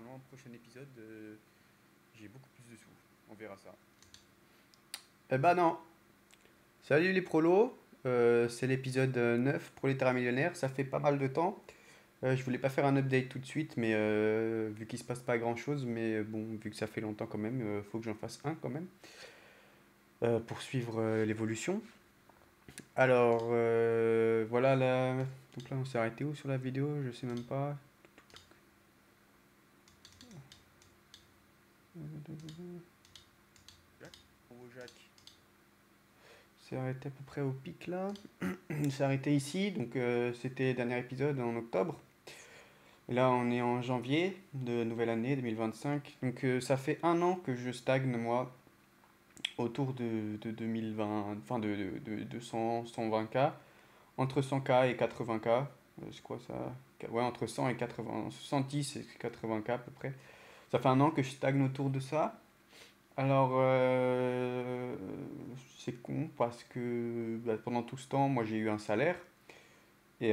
normalement, au prochain épisode, j'ai beaucoup plus de sous. On verra ça. Eh ben non. Salut les prolos. C'est l'épisode 9, Prolétariat millionnaire. Ça fait pas mal de temps. Je voulais pas faire un update tout de suite, mais vu qu'il se passe pas grand chose, mais bon, vu que ça fait longtemps quand même, faut que j'en fasse un quand même, pour suivre l'évolution. Alors, voilà là. Donc là, on s'est arrêté où sur la vidéo? Je sais même pas. Jacques. C'est arrêté à peu près au pic là. C'est arrêté ici, donc c'était le dernier épisode en octobre. Et là, on est en janvier de nouvelle année 2025. Donc ça fait un an que je stagne, moi, autour de 2020, enfin de 100, 120K, entre 100K et 80K. C'est quoi ça? Ouais, entre 100 et 80, 110 et 80K à peu près. Ça fait un an que je stagne autour de ça. Alors, c'est con parce que bah, pendant tout ce temps, moi j'ai eu un salaire. Et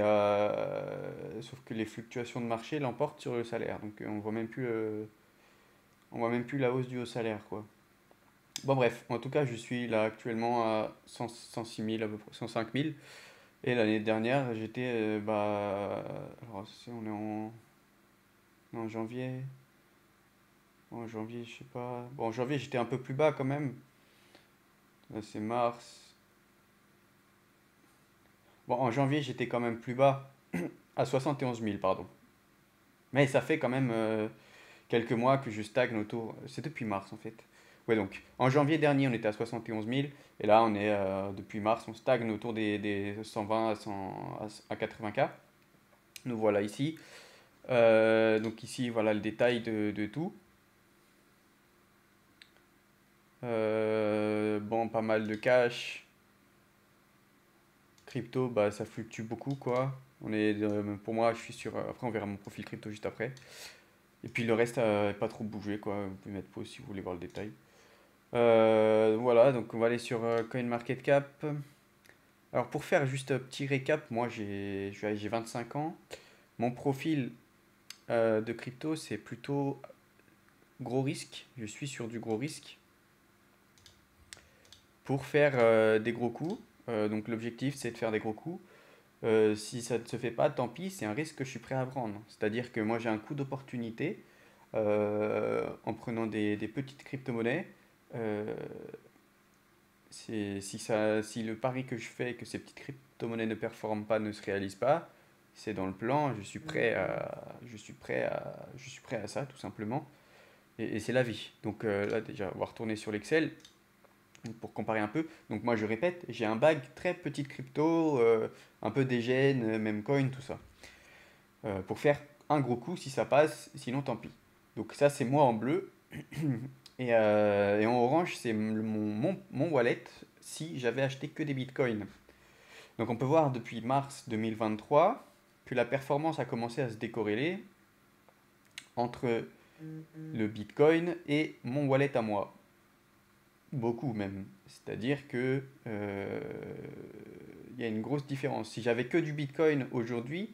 sauf que les fluctuations de marché l'emportent sur le salaire. Donc on voit même plus la hausse du haut salaire, quoi. Bon bref, en tout cas, je suis là actuellement à 100, 106 000, à peu près 105 000. Et l'année dernière, j'étais, alors on est en janvier. En janvier, je sais pas. Bon, en janvier, j'étais un peu plus bas quand même. Là, c'est mars. Bon, en janvier, j'étais quand même plus bas, à 71 000, pardon. Mais ça fait quand même quelques mois que je stagne autour. C'est depuis mars en fait. Ouais, donc en janvier dernier, on était à 71 000. Et là, on est depuis mars, on stagne autour des 120 à, 100, à 80K. Nous voilà ici. Donc ici, voilà le détail de tout. Bon, pas mal de cash. Crypto, bah, ça fluctue beaucoup, quoi. Pour moi, je suis sur. Après, on verra mon profil crypto juste après. Et puis le reste n'a pas trop bougé, quoi. Vous pouvez mettre pause si vous voulez voir le détail. Voilà, donc on va aller sur CoinMarketCap. Alors pour faire juste un petit récap, moi j'ai 25 ans. Mon profil de crypto, c'est plutôt gros risque. Je suis sur du gros risque pour faire des gros coups. Donc l'objectif, c'est de faire des gros coups. Si ça ne se fait pas, tant pis, c'est un risque que je suis prêt à prendre. C'est-à-dire que moi j'ai un coup d'opportunité en prenant des petites crypto-monnaies. Euh, si le pari que je fais que ces petites crypto-monnaies ne performent pas, ne se réalise pas, c'est dans le plan, je suis prêt à ça, tout simplement. Et c'est la vie. Donc là, déjà, on va retourner sur l'Excel pour comparer un peu. Donc moi, je répète, j'ai un bag très petite crypto, un peu dégène, même coin, tout ça. Pour faire un gros coup si ça passe, sinon tant pis. Donc ça, c'est moi en bleu. Et en orange, c'est mon wallet si j'avais acheté que des bitcoins. Donc on peut voir depuis mars 2023 que la performance a commencé à se décorréler entre le bitcoin et mon wallet à moi. Beaucoup même. C'est-à-dire que il y a une grosse différence. Si j'avais que du bitcoin aujourd'hui,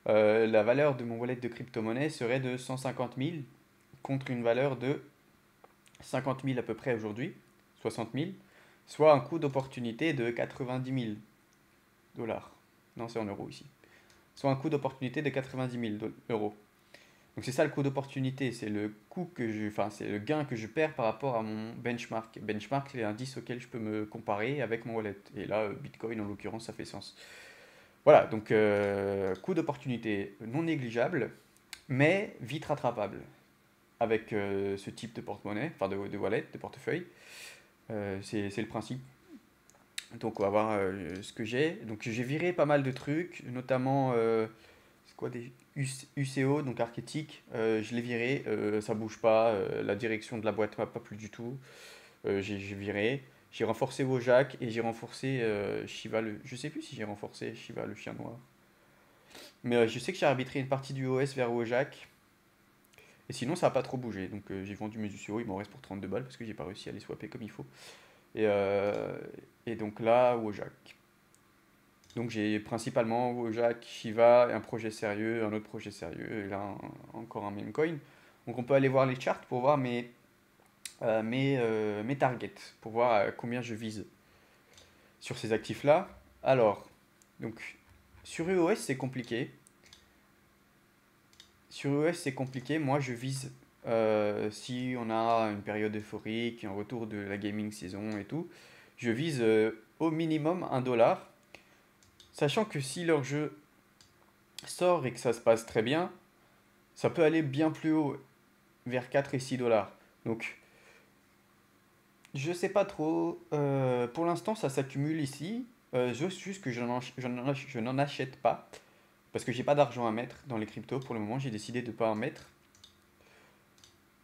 la valeur de mon wallet de crypto-monnaie serait de 150 000 contre une valeur de 50 000 à peu près aujourd'hui, 60 000, soit un coût d'opportunité de 90 000 dollars. Non, c'est en euros ici. Soit un coût d'opportunité de 90 000 euros. Donc c'est ça le coût d'opportunité, c'est le coût enfin c'est le gain que je perds par rapport à mon benchmark. Benchmark, c'est l'indice auquel je peux me comparer avec mon wallet. Et là, Bitcoin en l'occurrence, ça fait sens. Voilà, donc coût d'opportunité non négligeable, mais vite rattrapable avec ce type de porte-monnaie, enfin de wallet, de portefeuille. C'est le principe. Donc on va voir ce que j'ai. Donc j'ai viré pas mal de trucs, notamment c'est quoi des UCO, donc archétype. Je l'ai viré, ça bouge pas, la direction de la boîte m'a pas plu du tout. J'ai viré. J'ai renforcé Wojak et j'ai renforcé Shiva le. Je sais plus si j'ai renforcé Shiva le chien noir. Mais je sais que j'ai arbitré une partie du OS vers Wojak. Et sinon ça a pas trop bougé. Donc j'ai vendu mes UCO, il m'en reste pour 32 balles parce que j'ai pas réussi à les swapper comme il faut. Et, euh, et donc là, Wojak. Donc j'ai principalement Wojak, Shiva, un projet sérieux, un autre projet sérieux, et là encore un meme coin. Donc on peut aller voir les charts pour voir mes targets, pour voir combien je vise sur ces actifs-là. Alors, donc sur EOS c'est compliqué. Sur EOS c'est compliqué. Moi je vise si on a une période euphorique, un retour de la gaming saison et tout, je vise au minimum 1 $. Sachant que si leur jeu sort et que ça se passe très bien, ça peut aller bien plus haut, vers 4 et 6 $. Donc, je sais pas trop. Pour l'instant, ça s'accumule ici. Juste que je n'en achète pas. Parce que j'ai pas d'argent à mettre dans les cryptos. Pour le moment, j'ai décidé de ne pas en mettre.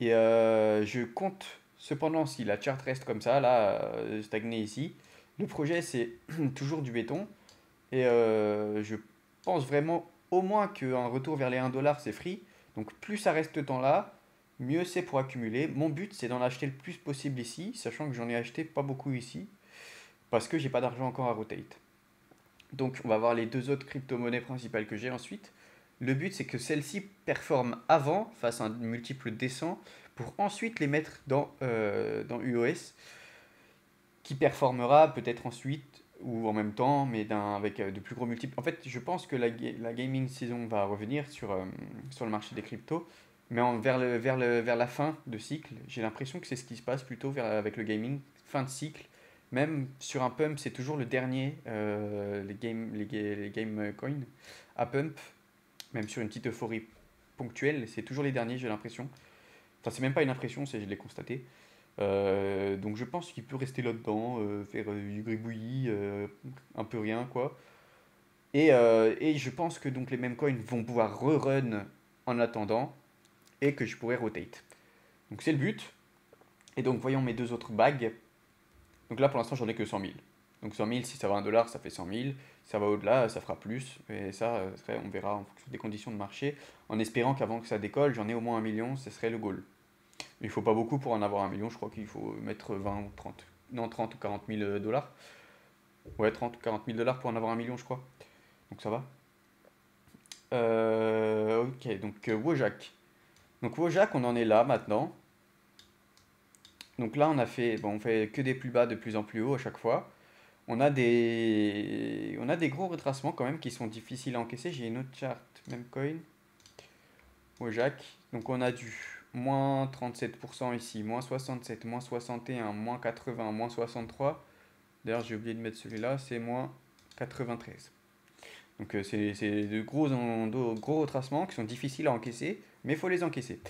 Et je compte, cependant, si la chart reste comme ça, là, stagnée ici. Le projet, c'est toujours du béton. Et je pense vraiment au moins qu'un retour vers les 1 $, c'est free. Donc plus ça reste ce temps-là, mieux c'est pour accumuler. Mon but, c'est d'en acheter le plus possible ici, sachant que j'en ai acheté pas beaucoup ici, parce que j'ai pas d'argent encore à rotate. Donc on va voir les deux autres crypto-monnaies principales que j'ai ensuite. Le but, c'est que celles-ci performent avant, face à un multiple descend, pour ensuite les mettre dans UOS, qui performera peut-être ensuite ou en même temps, mais avec de plus gros multiples. En fait, je pense que la gaming saison va revenir sur le marché des cryptos, mais vers la fin de cycle. J'ai l'impression que c'est ce qui se passe plutôt avec le gaming, fin de cycle. Même sur un pump, c'est toujours le dernier, les game coins à pump, même sur une petite euphorie ponctuelle, c'est toujours les derniers, j'ai l'impression. Enfin, c'est même pas une impression, je l'ai constaté. Donc je pense qu'il peut rester là-dedans, faire du gribouillis, un peu rien quoi. Et je pense que donc les mêmes coins vont pouvoir rerun en attendant et que je pourrais rotate. Donc c'est le but. Et donc voyons mes deux autres bagues. Donc là pour l'instant j'en ai que 100 000. Donc 100 000 si ça va 1 $, ça fait 100 000. Si ça va au-delà, ça fera plus. Et ça, on verra en fonction des conditions de marché. En espérant qu'avant que ça décolle, j'en ai au moins 1 million, ce serait le goal. Il faut pas beaucoup pour en avoir 1 million, je crois qu'il faut mettre 20 ou 30, non 30 ou 40 000 dollars. Ouais, 30 ou 40 000 dollars pour en avoir 1 million, je crois. Donc ça va. Ok, donc Wojak. Donc Wojak, on en est là maintenant. Donc là, on fait que des plus bas de plus en plus haut à chaque fois. On a des gros retracements quand même qui sont difficiles à encaisser. J'ai une autre chart, même coin. Wojak. Donc on a du moins 37% ici, moins 67, moins 61, moins 80, moins 63. D'ailleurs, j'ai oublié de mettre celui-là, c'est moins 93. Donc c'est de gros retracements qui sont difficiles à encaisser, mais il faut les encaisser.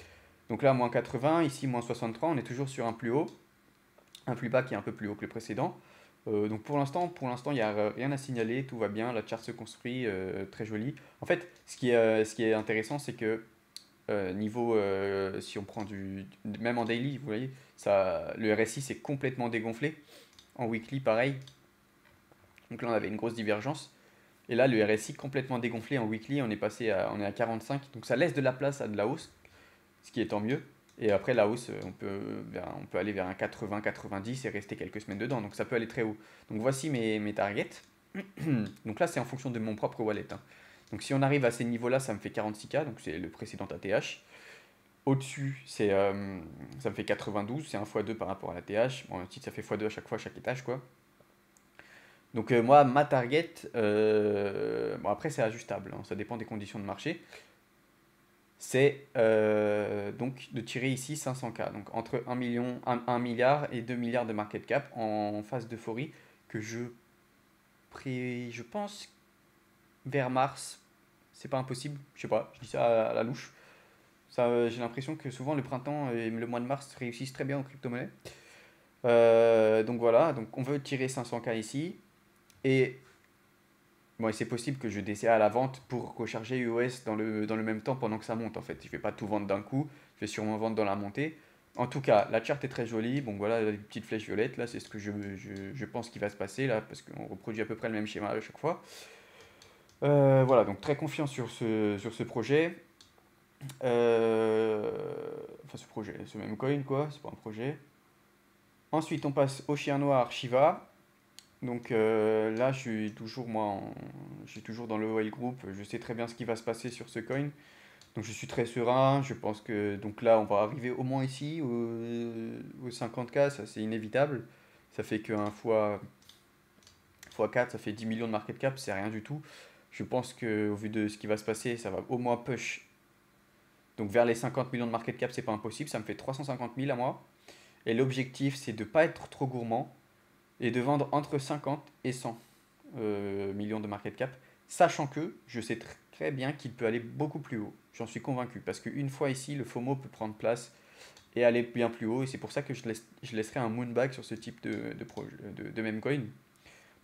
Donc là, moins 80, ici moins 63, on est toujours sur un plus haut, un plus bas qui est un peu plus haut que le précédent. Donc pour l'instant, il n'y a rien à signaler, tout va bien, la charte se construit, très jolie. En fait, ce qui est intéressant, c'est que si on prend même en daily, vous voyez, le RSI s'est complètement dégonflé. En weekly, pareil. Donc là, on avait une grosse divergence. Et là, le RSI complètement dégonflé en weekly, on est à 45. Donc ça laisse de la place à de la hausse, ce qui est tant mieux. Et après, la hausse, on peut aller vers un 80-90 et rester quelques semaines dedans. Donc ça peut aller très haut. Donc voici mes targets. Donc là, c'est en fonction de mon propre wallet, hein. Donc si on arrive à ces niveaux-là, ça me fait 46K, donc c'est le précédent ATH. Au-dessus, ça me fait 92, c'est un x2 par rapport à l'ATH. Bon, ensuite, ça fait x2 à chaque fois, chaque étage, quoi. Donc moi, ma target, bon après c'est ajustable, hein, ça dépend des conditions de marché, c'est donc de tirer ici 500K, donc entre 1 million, 1 milliard et 2 milliards de market cap en phase d'euphorie que je pense vers mars, c'est pas impossible, je sais pas, je dis ça à la louche. Ça, j'ai l'impression que souvent le printemps et le mois de mars réussissent très bien en crypto-monnaie. Donc voilà, donc on veut tirer 500K ici. Et bon, c'est possible que je DCA à la vente pour recharger UOS dans le même temps pendant que ça monte en fait. Je vais pas tout vendre d'un coup, je vais sûrement vendre dans la montée. En tout cas, la charte est très jolie. Bon voilà, les petites flèches violettes là, c'est ce que je pense qu'il va se passer là, parce qu'on reproduit à peu près le même schéma à chaque fois. Voilà, donc très confiant sur ce projet. Euh, enfin ce même coin quoi, c'est pas un projet. Ensuite, on passe au chien noir Shiva. Donc là, je suis toujours dans le OL Group, je sais très bien ce qui va se passer sur ce coin. Donc je suis très serein, je pense que donc là on va arriver au moins ici au 50K, ça c'est inévitable. Ça fait que 1 fois 4, ça fait 10 millions de market cap, c'est rien du tout. Je pense que au vu de ce qui va se passer, ça va au moins push. Donc vers les 50 millions de market cap, c'est pas impossible, ça me fait 350 000 à moi. Et l'objectif c'est de pas être trop gourmand et de vendre entre 50 et 100 millions de market cap, sachant que je sais très bien qu'il peut aller beaucoup plus haut. J'en suis convaincu, parce qu'une fois ici, le FOMO peut prendre place et aller bien plus haut, et c'est pour ça que je laisserai un moonback sur ce type de meme coin,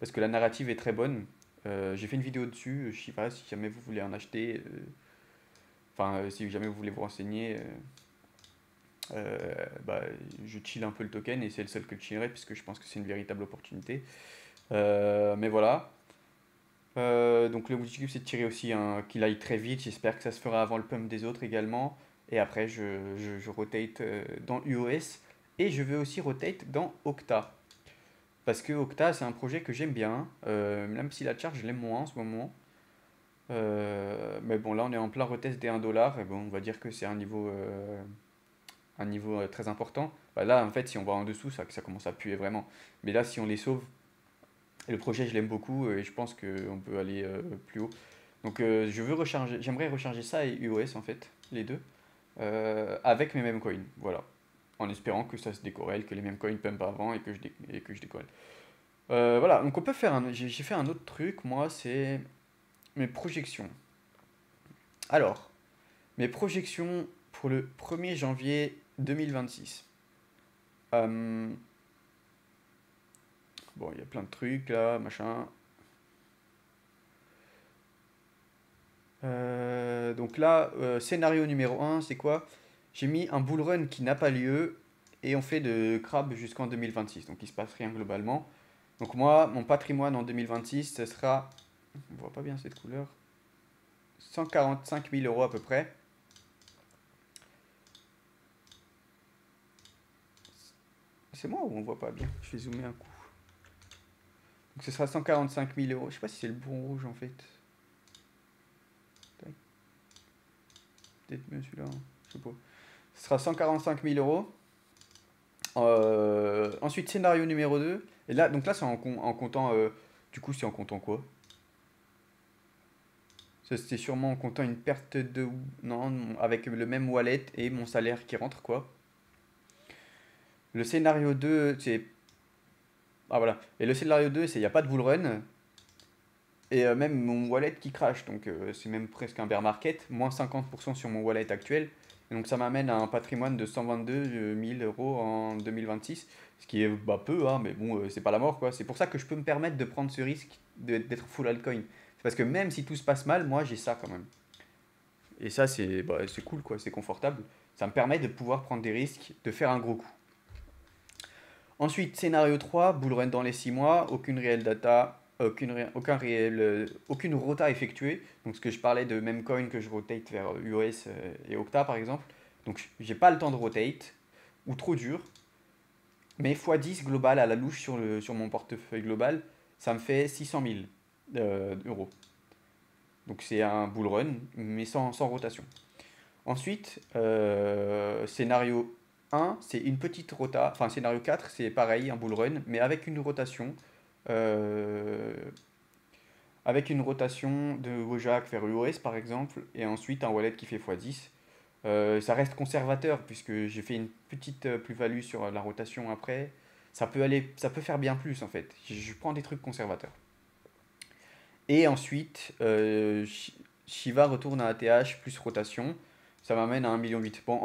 parce que la narrative est très bonne. J'ai fait une vidéo dessus, je sais pas si jamais vous voulez en acheter, si jamais vous voulez vous renseigner, bah, je chill un peu le token et c'est le seul que je chillerai puisque je pense que c'est une véritable opportunité. Mais voilà. Donc l'objectif c'est de tirer aussi qu'il aille très vite. J'espère que ça se fera avant le pump des autres également. Et après je rotate dans UOS. Et je vais aussi rotate dans Octa. Parce que Octa c'est un projet que j'aime bien. Même si la charge je l'aime moins en ce moment. Mais bon là on est en plein retest des 1 $. Et bon on va dire que c'est un niveau très important. Bah, là en fait si on va en dessous ça commence à puer vraiment. Mais là si on les sauve, et le projet, je l'aime beaucoup et je pense qu'on peut aller plus haut. Donc j'aimerais recharger ça et UOS en fait, les deux, avec mes mêmes coins. Voilà. En espérant que ça se décorrèle, que les mêmes coins pump avant et que je décorrèle. Voilà, donc on peut faire j'ai fait un autre truc, moi, c'est mes projections. Alors, mes projections pour le 1er janvier 2026. Euh, bon, il y a plein de trucs là, machin. Donc là, scénario numéro un c'est quoi? J'ai mis un bull run qui n'a pas lieu et on fait de crabe jusqu'en 2026. Donc il se passe rien globalement. Donc moi, mon patrimoine en 2026, ce sera, on voit pas bien cette couleur, 145 000 euros à peu près. C'est moi ou on voit pas bien? Je vais zoomer un coup. Donc ce sera 145 000 euros. Je sais pas si c'est le bon rouge en fait. Peut-être mieux celui-là, hein. Je sais pas. Ce sera 145 000 euros. Ensuite, scénario numéro 2. Et là, donc là, c'est en comptant. Du coup, c'est en comptant quoi? Ça, c'était sûrement en comptant une perte de. Non, avec le même wallet et mon salaire qui rentre, quoi. Le scénario 2 c'est. Ah voilà. Et le scénario 2 c'est il n'y a pas de bull run. Et même mon wallet qui crash. Donc, c'est même presque un bear market. Moins 50% sur mon wallet actuel. Et donc, ça m'amène à un patrimoine de 122 000 euros en 2026. Ce qui est bah, peu, hein, mais bon, c'est pas la mort, quoi. C'est pour ça que je peux me permettre de prendre ce risque d'être full altcoin. C'est parce que même si tout se passe mal, moi, j'ai ça quand même. Et ça, c'est cool, quoi. C'est confortable. Ça me permet de pouvoir prendre des risques, de faire un gros coup. Ensuite, scénario 3 bull run dans les 6 mois, aucune réelle data, aucune rota effectuée. Donc, ce que je parlais de même coin que je rotate vers UOS et Octa par exemple. Donc, j'ai pas le temps de rotate, ou trop dur. Mais x10 global à la louche sur mon portefeuille global, ça me fait 600 000 euros. Donc, c'est un bull run, mais sans rotation. Ensuite, scénario 1, c'est une petite rota. Enfin, scénario 4, c'est pareil, un bull run, mais avec une rotation. euh, avec une rotation de Wojak vers UOS par exemple, et ensuite un wallet qui fait x10. Ça reste conservateur puisque j'ai fait une petite plus-value sur la rotation après. Ça peut faire bien plus en fait. Je prends des trucs conservateurs. Et ensuite, Shiva retourne à ATH plus rotation. Ça m'amène à 1,8 million. Bon,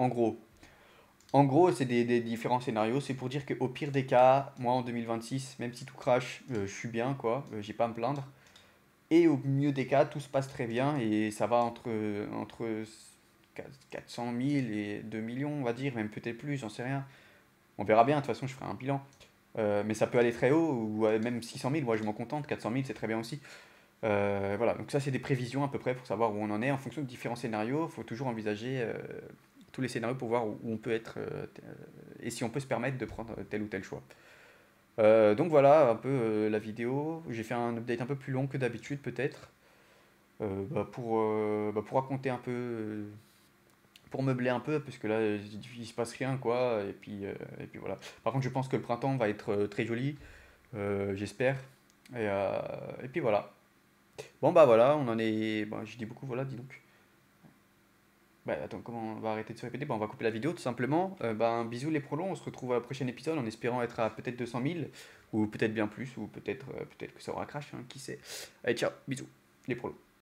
en gros c'est des différents scénarios. C'est pour dire qu'au pire des cas, moi en 2026, même si tout crash, je suis bien, quoi. J'ai pas à me plaindre. Et au mieux des cas, tout se passe très bien et ça va entre 400 000 et 2 millions, on va dire, même peut-être plus, j'en sais rien. On verra bien, de toute façon, je ferai un bilan. Mais ça peut aller très haut, ou même 600 000, moi je m'en contente, 400 000 c'est très bien aussi. Voilà, donc ça c'est des prévisions à peu près pour savoir où on en est en fonction de différents scénarios. Il faut toujours envisager tous les scénarios pour voir où on peut être et si on peut se permettre de prendre tel ou tel choix. Donc voilà un peu la vidéo. J'ai fait un update un peu plus long que d'habitude peut-être pour raconter un peu pour meubler un peu, parce que là, il se passe rien, quoi. Et puis voilà. Par contre, je pense que le printemps va être très joli, j'espère. Et puis voilà. Bon, bah voilà, on en est. Bon, j'ai dit beaucoup, voilà, dis donc. Bah attends, comment on va arrêter de se répéter? Bah, on va couper la vidéo tout simplement. Ben, bisous les prolos, on se retrouve à un prochain épisode en espérant être à peut-être 200 000, ou peut-être bien plus, ou peut-être que ça aura crash, hein, qui sait. Allez, ciao, bisous les prolos.